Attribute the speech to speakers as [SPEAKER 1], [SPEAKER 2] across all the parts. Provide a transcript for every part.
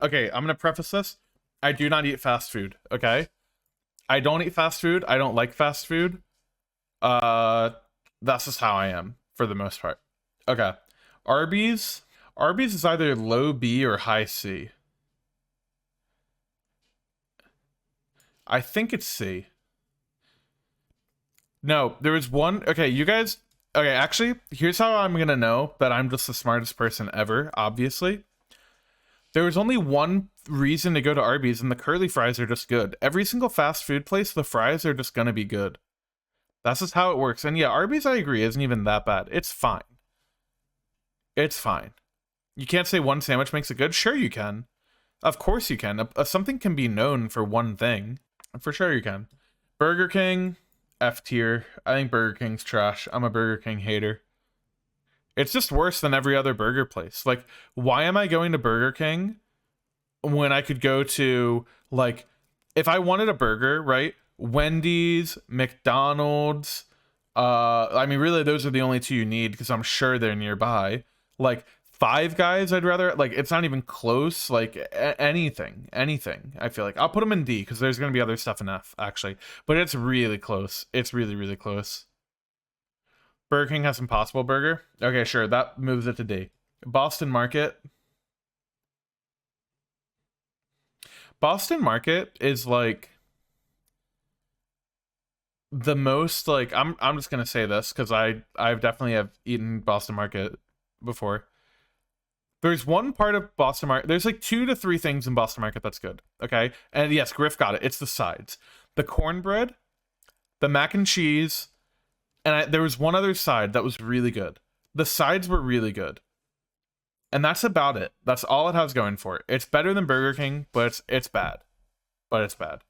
[SPEAKER 1] okay, I'm gonna preface this. I do not eat fast food, okay? I don't eat fast food. I don't like fast food. Uh, that's just how I am for the most part. Okay. Arby's. Arby's is either low B or high C. I think it's C. No, there was one. Okay, you guys. Okay, actually, here's how I'm gonna know that I'm just the smartest person ever, obviously. There was only one reason to go to Arby's, and the curly fries are just good. Every single fast food place, the fries are just gonna be good. That's just how it works. And yeah, Arby's, I agree, isn't even that bad. It's fine. It's fine. You can't say one sandwich makes it good. Sure, you can. Of course you can. Something can be known for one thing. For sure you can. Burger King, F tier. I think Burger King's trash. I'm a Burger King hater. It's just worse than every other burger place. Like, why am I going to Burger King when I could go to, like, if I wanted a burger, right? Wendy's, McDonald's. I mean, really, those are the only two you need because I'm sure they're nearby. Like, Five Guys, I'd rather, like, it's not even close. Like, anything. I feel like I'll put them in D because there's going to be other stuff in F, actually. But it's really close. It's really, really close. Burger King has Impossible Burger. Okay, sure. That moves it to D. Boston Market. Boston Market is like the most like I'm just gonna say this because I've definitely have eaten Boston Market before. There's one part of Boston Market. There's like 2 to 3 things in Boston Market that's good. Okay, and yes, Griff got it. It's the sides, the cornbread, the mac and cheese. And there was one other side that was really good. The sides were really good. And that's about it. That's all it has going for it. It's better than Burger King, but it's bad. But it's bad.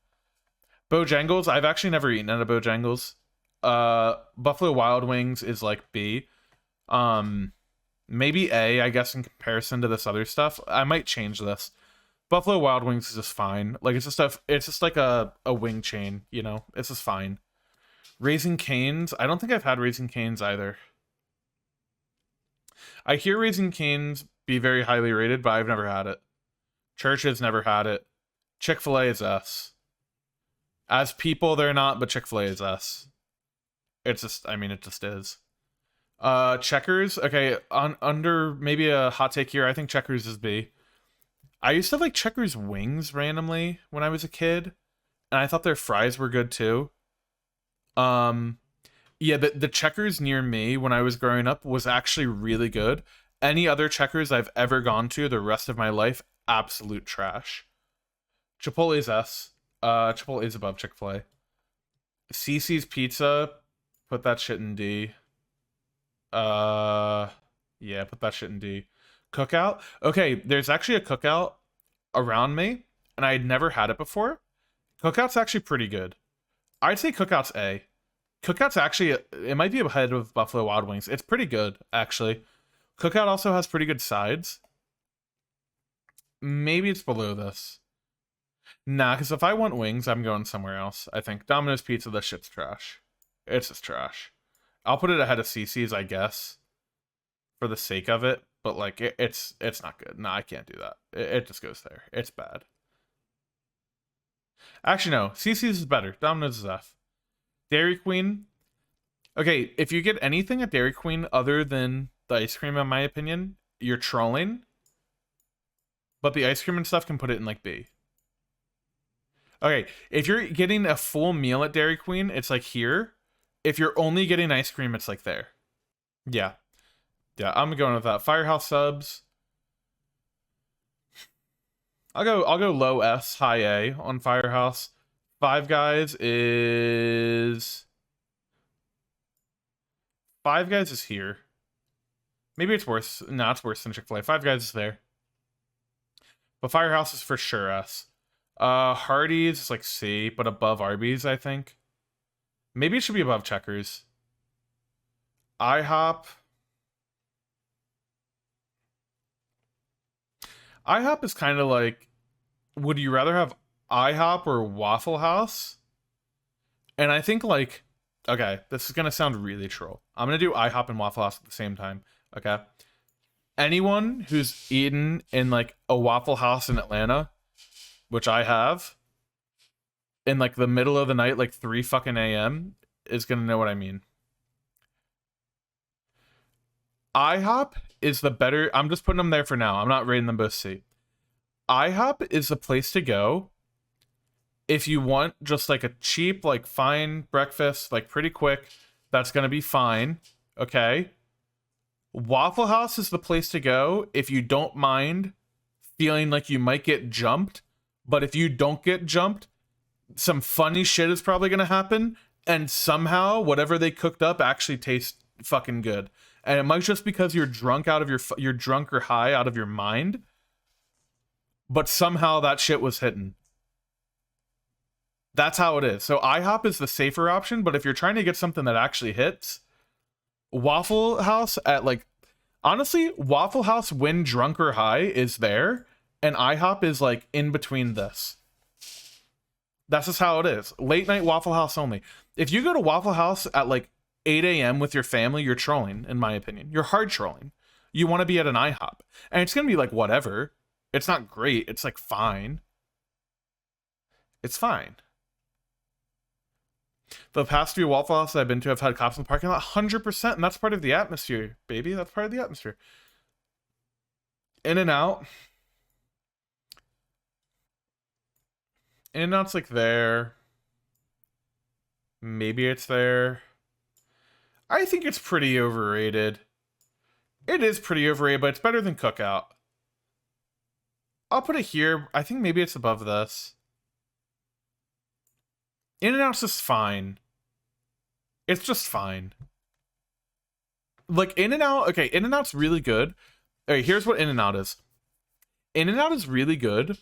[SPEAKER 1] Bojangles, I've actually never eaten at a Bojangles. Buffalo Wild Wings is like B. Maybe A, I guess, in comparison to this other stuff. I might change this. Buffalo Wild Wings is just fine. Like it's just like a wing chain, you know? It's just fine. Raising Cane's. I don't think I've had Raising Cane's either. I hear Raising Cane's be very highly rated, but I've never had it. Church's never had it. Chick-fil-A is S. As people, they're not, but Chick-fil-A is S. It's just, I mean, it just is. Checkers. Okay, under maybe a hot take here, I think Checkers is B. I used to like Checkers wings randomly when I was a kid, and I thought their fries were good too. Yeah, the Checkers near me when I was growing up was actually really good. Any other Checkers I've ever gone to the rest of my life, absolute trash. Chipotle's S. Chipotle's above Chick-fil-A. CC's Pizza, put that shit in D. Yeah, put that shit in D. Cookout. Okay, there's actually a Cookout around me, and I had never had it before. Cookout's actually pretty good. I'd say Cookout's A. Cookout's actually, it might be ahead of Buffalo Wild Wings. It's pretty good, actually. Cookout also has pretty good sides. Maybe it's below this. Nah, because if I want wings, I'm going somewhere else. I think Domino's Pizza, this shit's trash. It's just trash. I'll put it ahead of CC's, I guess, for the sake of it. But like, it's not good. Nah, I can't do that. It just goes there. It's bad. Actually, no. CC's is better. Domino's is F. Dairy Queen. Okay, if you get anything at Dairy Queen other than the ice cream, in my opinion, you're trolling. But the ice cream and stuff can put it in like B. Okay, if you're getting a full meal at Dairy Queen, it's like here. If you're only getting ice cream, it's like there. Yeah. Yeah, I'm going with that. Firehouse Subs. I'll go low S, high A on Firehouse. Five Guys is here. Maybe it's worse. No, it's worse than Chick-fil-A. Five Guys is there. But Firehouse is for sure S. Hardee's is like C, but above Arby's, I think. Maybe it should be above Checkers. IHOP. IHOP is kind of like, would you rather have IHOP or Waffle House? And I think like, okay, this is gonna sound really troll. I'm gonna do IHOP and Waffle House at the same time, okay? anyone who's eaten in like a Waffle House in Atlanta, which I have, in like the middle of the night, like 3 fucking a.m., is gonna know what I mean. IHOP is the better. I'm just putting them there for now. I'm not rating them both C. IHOP is the place to go if you want just like a cheap, like fine breakfast, like pretty quick. That's gonna be fine. Okay. Waffle House is the place to go if you don't mind feeling like you might get jumped, but if you don't get jumped, some funny shit is probably gonna happen, and somehow whatever they cooked up actually tastes fucking good. And it might just because you're drunk out of you're drunk or high out of your mind, but somehow that shit was hitting. That's how it is. So IHOP is the safer option, but if you're trying to get something that actually hits, Waffle House at like, honestly, Waffle House when drunk or high is there, and IHOP is like in between this. That's just how it is. Late night Waffle House only. If you go to Waffle House at like 8 a.m. with your family, you're trolling, in my opinion. You're hard trolling. You want to be at an IHOP. And it's going to be like whatever. It's not great. It's like fine. It's fine. The past few Waffle Houses I've been to have had cops in the parking lot, 100%. And that's part of the atmosphere, baby. That's part of the atmosphere. In-N-Out. In-N-Out's like there. Maybe it's there. I think it's pretty overrated. It is pretty overrated, but it's better than Cookout. I'll put it here. I think maybe it's above this. In-N-Out's just fine. It's just fine. Like, In-N-Out... Okay, In-N-Out's really good. Okay, here's what In-N-Out is. In-N-Out is really good,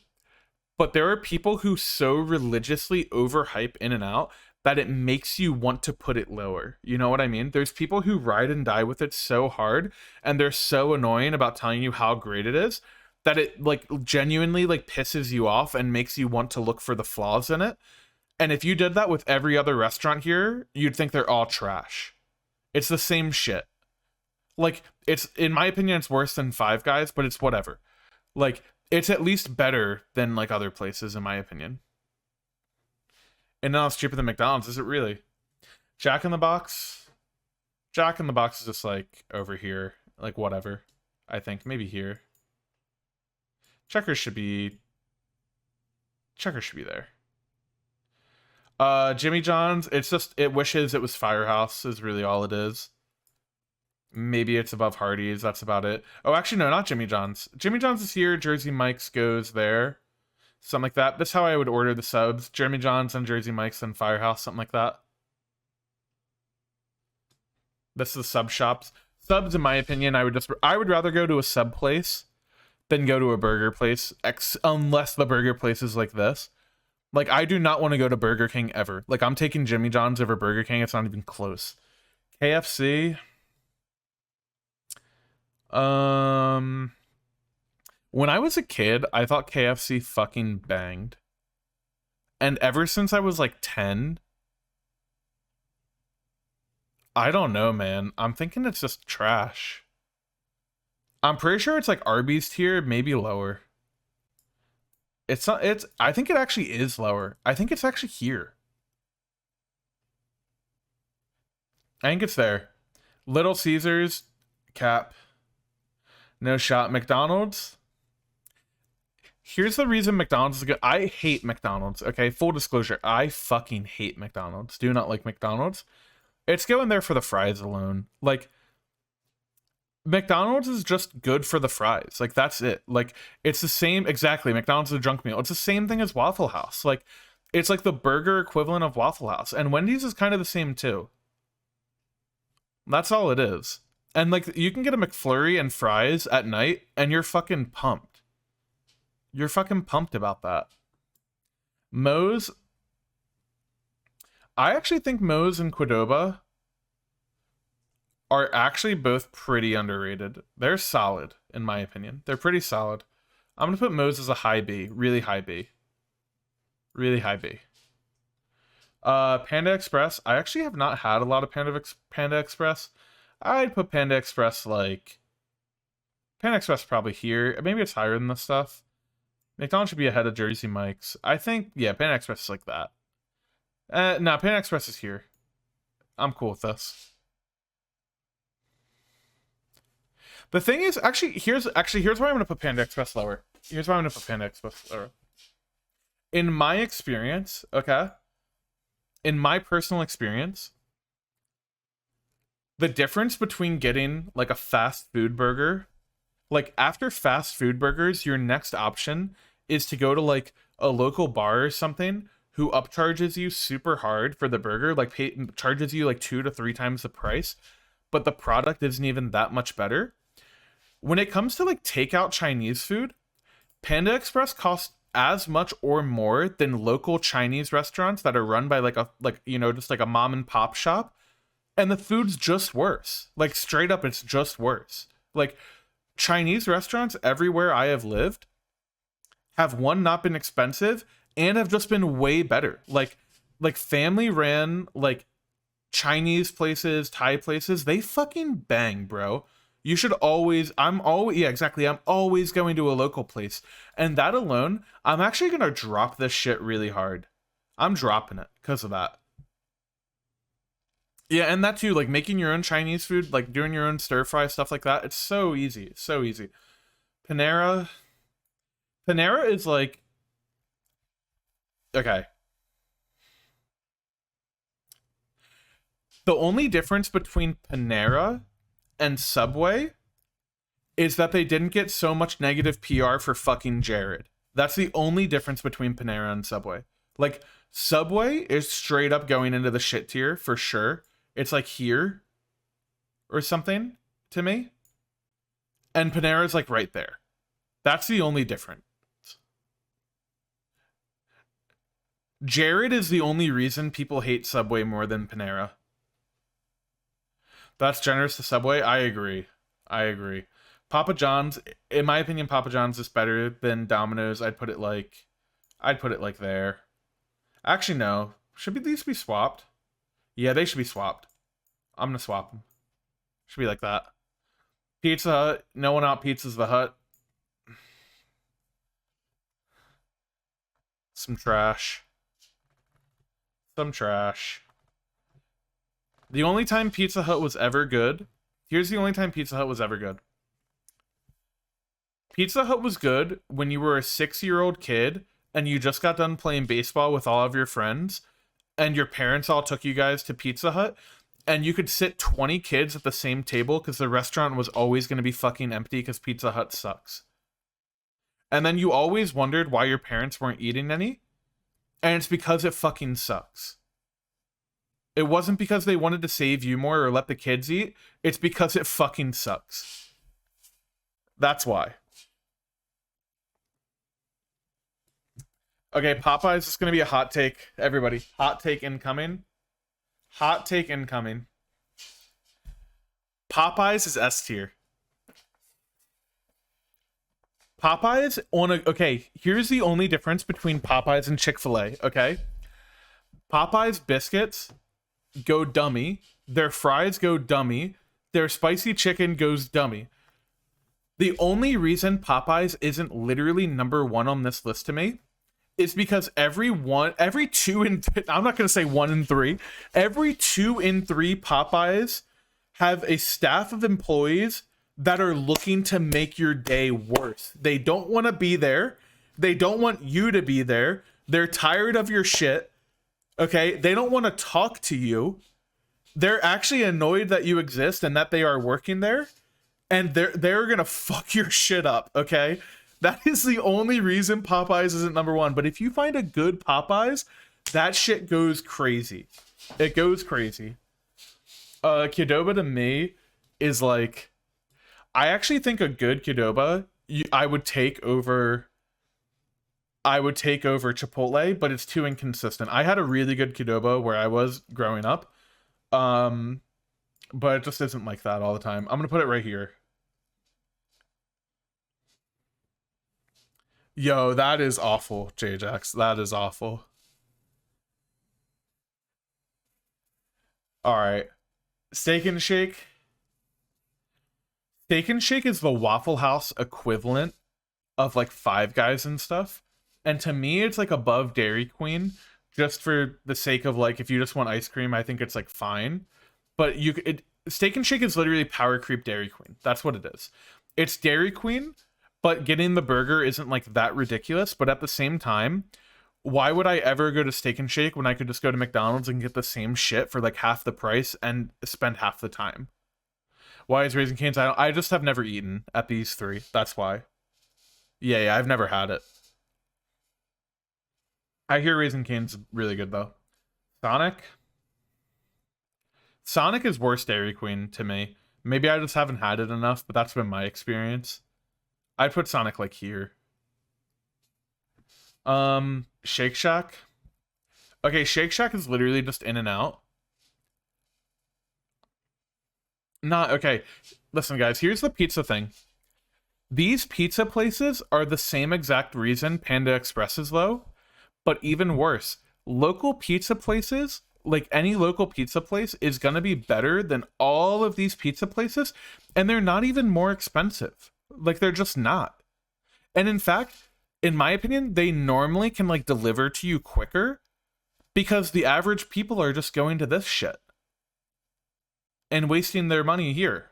[SPEAKER 1] but there are people who so religiously overhype In-N-Out that it makes you want to put it lower. You know what I mean? There's people who ride and die with it so hard, and they're so annoying about telling you how great it is, that it, like, genuinely, like, pisses you off and makes you want to look for the flaws in it. And if you did that with every other restaurant here, you'd think they're all trash. It's the same shit. Like, it's, in my opinion, it's worse than Five Guys, but it's whatever. Like, it's at least better than, like, other places, in my opinion. And now it's cheaper than McDonald's, is it really? Jack in the Box? Jack in the Box is just, like, over here. Like, whatever. I think. Maybe here. Checkers should be there. Jimmy John's, it's just, it wishes it was Firehouse is really all it is. Maybe it's above Hardee's, that's about it. Oh, actually, no, not Jimmy John's. Jimmy John's is here, Jersey Mike's goes there. Something like that. That's how I would order the subs. Jimmy John's and Jersey Mike's and Firehouse, something like that. This is the sub shops. Subs, in my opinion, I would rather go to a sub place than go to a burger place, unless the burger place is like this. Like, I do not want to go to Burger King ever. Like, I'm taking Jimmy John's over Burger King. It's not even close. KFC. When I was a kid, I thought KFC fucking banged. And ever since I was like 10, I don't know, man. I'm thinking it's just trash. I'm pretty sure it's like Arby's tier, maybe lower. It's not, I think it actually is lower. I think it's actually here. I think it's there. Little Caesars, cap. No shot. McDonald's. Here's the reason McDonald's is good. I hate McDonald's, okay? Full disclosure, I fucking hate McDonald's. Do not like McDonald's. It's going there for the fries alone. Like, McDonald's is just good for the fries. Like, that's it. Like, it's the same, exactly. McDonald's is a junk meal. It's the same thing as Waffle House. Like, it's like the burger equivalent of Waffle House. And Wendy's is kind of the same too. That's all it is. And, like, you can get a McFlurry and fries at night, and you're fucking pumped. You're fucking pumped about that. Moe's. I actually think Moe's and Qdoba are actually both pretty underrated. They're solid, in my opinion. They're pretty solid. I'm going to put Moe's as a high B. Really high B. Really high B. Panda Express. I actually have not had a lot of Panda Express. I'd put Panda Express like Panda Express probably here. Maybe it's higher than this stuff. McDonald's should be ahead of Jersey Mike's. I think, yeah, Panda Express is like that. No, Panda Express is here. I'm cool with this. The thing is, here's why I'm gonna put Panda Express lower. Here's why I'm gonna put Panda Express lower. In my experience, okay? In my personal experience, the difference between getting like a fast food burger, like after fast food burgers, your next option is to go to like a local bar or something who upcharges you super hard for the burger, like charges you like 2 to 3 times the price, but the product isn't even that much better. When it comes to like takeout Chinese food, Panda Express costs as much or more than local Chinese restaurants that are run by just like a mom and pop shop, and the food's just worse. Like straight up, it's just worse. Like Chinese restaurants everywhere I have lived have, one, not been expensive and have just been way better. Like family ran like Chinese places, Thai places, they fucking bang, bro. You should always, I'm always going to a local place. And that alone, I'm actually going to drop this shit really hard. I'm dropping it because of that. Yeah, and that too, like making your own Chinese food, like doing your own stir fry, stuff like that. It's so easy. It's so easy. Panera is like, okay. The only difference between Panera and Subway is that they didn't get so much negative PR for fucking Jared. That's the only difference between Panera and Subway. Like, Subway is straight up going into the shit tier for sure. It's like here or something to me. And Panera's like right there. That's the only difference. Jared is the only reason people hate Subway more than Panera. That's generous to Subway. I agree. Papa John's, in my opinion, Papa John's is better than Domino's. I'd put it like there. Actually, no. Should these be swapped? Yeah, they should be swapped. I'm gonna swap them. Should be like that. Pizza Hut. No one out pizzas the Hut. Some trash. The only time Pizza Hut was ever good. Here's the only time Pizza Hut was ever good. Pizza Hut was good when you were a 6-year-old kid and you just got done playing baseball with all of your friends and your parents all took you guys to Pizza Hut and you could sit 20 kids at the same table because the restaurant was always going to be fucking empty because Pizza Hut sucks. And then you always wondered why your parents weren't eating any. And it's because it fucking sucks. It wasn't because they wanted to save you more or let the kids eat. It's because it fucking sucks. That's why. Okay, Popeyes is going to be a hot take. Everybody, hot take incoming. Popeyes is S tier. Popeyes okay, here's the only difference between Popeyes and Chick-fil-A, okay? Popeyes biscuits go dummy. Their fries go dummy. Their spicy chicken goes dummy. The only reason Popeyes isn't literally number 1 on this list to me is because every 2 in, I'm not going to say 1 in 3, every 2 in 3 Popeyes have a staff of employees that are looking to make your day worse. They don't want to be there. They don't want you to be there. They're tired of your shit. Okay? They don't want to talk to you. They're actually annoyed that you exist and that they are working there. And they're going to fuck your shit up, okay? That is the only reason Popeyes isn't number 1. But if you find a good Popeyes, that shit goes crazy. It goes crazy. Qdoba to me is like, I actually think a good Qdoba I would take over Chipotle, but it's too inconsistent. I had a really good Qdoba where I was growing up, but it just isn't like that all the time. I'm gonna put it right here. Yo, that is awful, J-Jax. That is awful. All right, Steak and Shake. Steak and Shake is the Waffle House equivalent of like Five Guys and stuff. And to me, it's like above Dairy Queen, just for the sake of like, if you just want ice cream, I think it's like fine. But Steak and Shake is literally power creep Dairy Queen. That's what it is. It's Dairy Queen, but getting the burger isn't like that ridiculous. But at the same time, why would I ever go to Steak and Shake when I could just go to McDonald's and get the same shit for like half the price and spend half the time? Why is Raising Cane's? I just have never eaten at these three. That's why. Yeah, I've never had it. I hear Raising Cane's really good though. Sonic. Sonic is worse Dairy Queen to me. Maybe I just haven't had it enough, but that's been my experience. I'd put Sonic like here. Shake Shack. Okay, Shake Shack is literally just in and out. Not okay. Listen, guys, here's the pizza thing. These pizza places are the same exact reason Panda Express is low, but even worse. Local pizza places, like any local pizza place, is gonna be better than all of these pizza places, and they're not even more expensive. Like, they're just not. And in fact, in my opinion, they normally can like deliver to you quicker because the average people are just going to this shit and wasting their money here.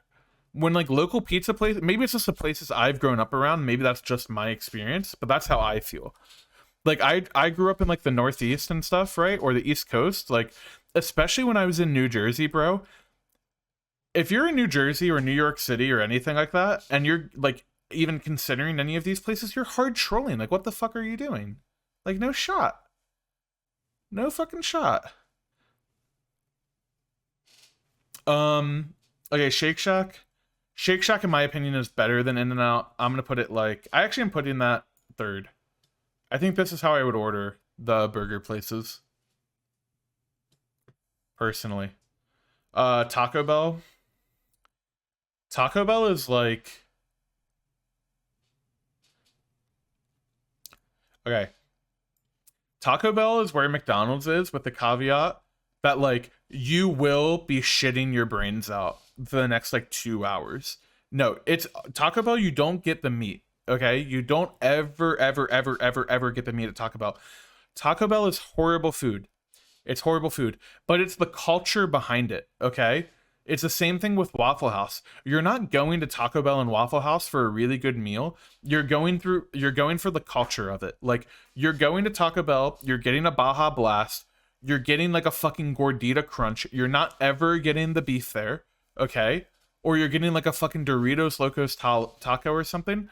[SPEAKER 1] When like local pizza places, maybe it's just the places I've grown up around, maybe that's just my experience, but that's how I feel. Like I grew up in like the Northeast and stuff, right? Or the East Coast, like especially when I was in New Jersey, bro. If you're in New Jersey or New York City or anything like that, and you're like even considering any of these places, you're hard trolling. Like, what the fuck are you doing? Like, no shot. No fucking shot. Okay, Shake Shack. Shake Shack, in my opinion, is better than In-N-Out. I'm gonna put it like, I actually am putting that third. I think this is how I would order the burger places. Personally. Taco Bell. Taco Bell is like, okay. Taco Bell is where McDonald's is, with the caveat that like you will be shitting your brains out for the next like 2 hours. No, it's Taco Bell, you don't get the meat. Okay? You don't ever get the meat at Taco Bell. Taco Bell is horrible food. It's horrible food, but it's the culture behind it, okay? It's the same thing with Waffle House. You're not going to Taco Bell and Waffle House for a really good meal. You're going for the culture of it. Like, you're going to Taco Bell, you're getting a Baja Blast, you're getting like a fucking Gordita Crunch. You're not ever getting the beef there, okay? Or you're getting like a fucking Doritos Locos taco or something.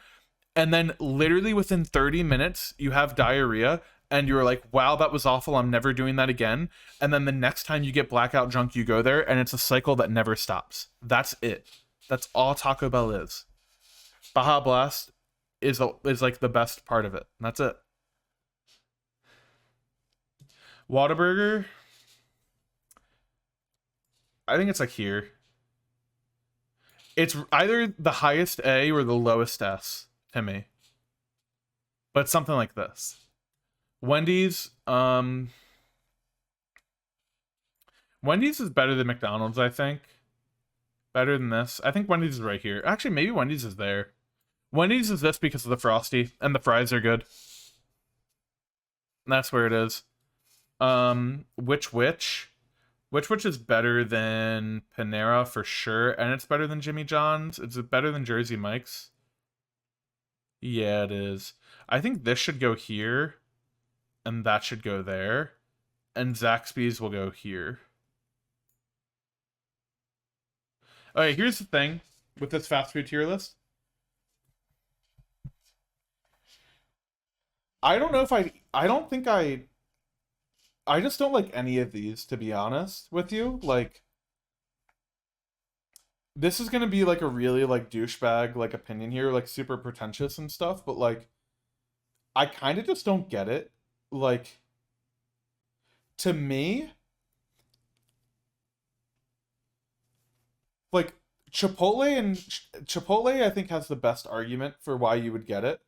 [SPEAKER 1] And then literally within 30 minutes, you have diarrhea and you're like, wow, that was awful, I'm never doing that again. And then the next time you get blackout drunk, you go there, and it's a cycle that never stops. That's it. That's all Taco Bell is. Baja Blast is like the best part of it. That's it. Whataburger, I think it's like here. It's either the highest A or the lowest S to me. But something like this. Wendy's is better than McDonald's, I think. Better than this. I think Wendy's is right here. Actually, maybe Wendy's is there. Wendy's is this because of the Frosty, and the fries are good. That's where it is. Which is better than Panera for sure, and it's better than Jimmy John's. It's better than Jersey Mike's. Yeah, it is. I think this should go here, and that should go there, and Zaxby's will go here. Okay, here's the thing with this fast food tier list. I don't know if I just don't like any of these, to be honest with you. Like, this is gonna be like a really like douchebag like opinion here, like super pretentious and stuff, but like I kind of just don't get it. Like, to me, like Chipotle I think has the best argument for why you would get it.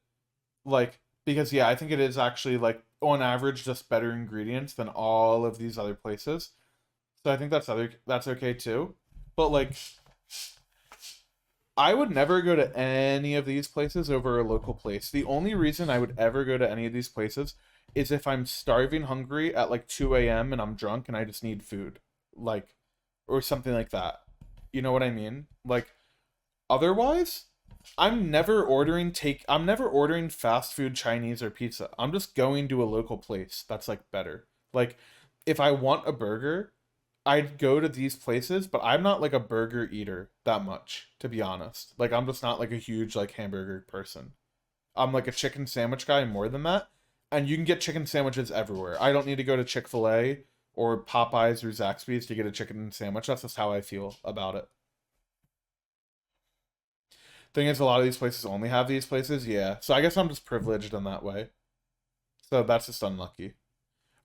[SPEAKER 1] Like, because yeah, I think it is actually like on average just better ingredients than all of these other places. So I think that's okay too. But like I would never go to any of these places over a local place. The only reason I would ever go to any of these places is if I'm starving hungry at like 2 a.m. and I'm drunk and I just need food. Like, or something like that. You know what I mean? Like, otherwise, I'm never ordering fast food Chinese or pizza. I'm just going to a local place that's like better. Like, if I want a burger, I'd go to these places, but I'm not like a burger eater that much, to be honest. Like, I'm just not like a huge like hamburger person. I'm like a chicken sandwich guy more than that. And you can get chicken sandwiches everywhere. I don't need to go to Chick-fil-A or Popeyes or Zaxby's to get a chicken sandwich. That's just how I feel about it. Thing is, a lot of these places only have these places, yeah. So I guess I'm just privileged in that way. So that's just unlucky.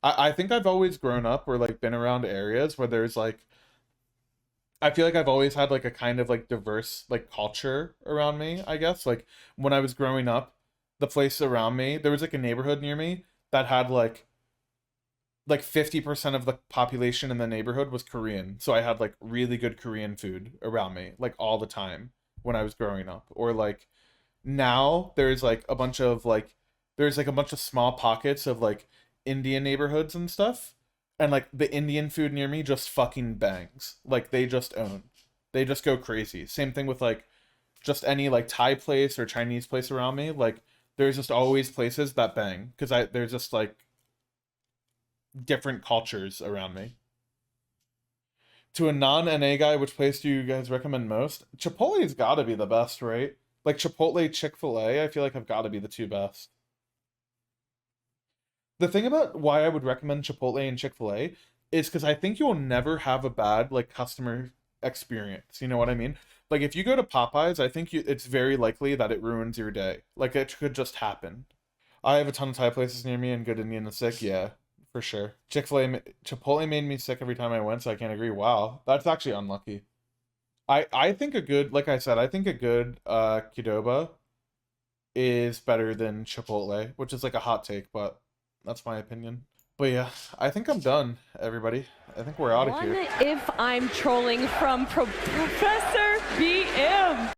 [SPEAKER 1] I think I've always grown up or like been around areas where there's like I feel like I've always had like a kind of like diverse like culture around me, I guess. Like when I was growing up, the place around me, there was like a neighborhood near me that had like 50% of the population in the neighborhood was Korean. So I had like really good Korean food around me like all the time when I was growing up. Or like now there's like a bunch of small pockets of like Indian neighborhoods and stuff. And like the Indian food near me just fucking bangs. Like they just own. They just go crazy. Same thing with like just any like Thai place or Chinese place around me. Like there's just always places that bang because I there's just like different cultures around me. To a non-NA guy, which place do you guys recommend most? Chipotle's got to be the best, right? Like Chipotle, Chick-fil-A, I feel like have got to be the two best. The thing about why I would recommend Chipotle and Chick-fil-A is because I think you'll never have a bad like customer experience. You know what I mean? Like if you go to Popeyes, I think it's very likely that it ruins your day. Like it could just happen. I have a ton of Thai places near me and good Indian is sick. Yeah, for sure. Chipotle made me sick every time I went, so I can't agree. Wow, that's actually unlucky. I think a good, like I said, I think a good Qdoba is better than Chipotle, which is like a hot take, but that's my opinion. But yeah, I think I'm done, everybody. I think we're out of here.
[SPEAKER 2] If I'm trolling from Professor BM.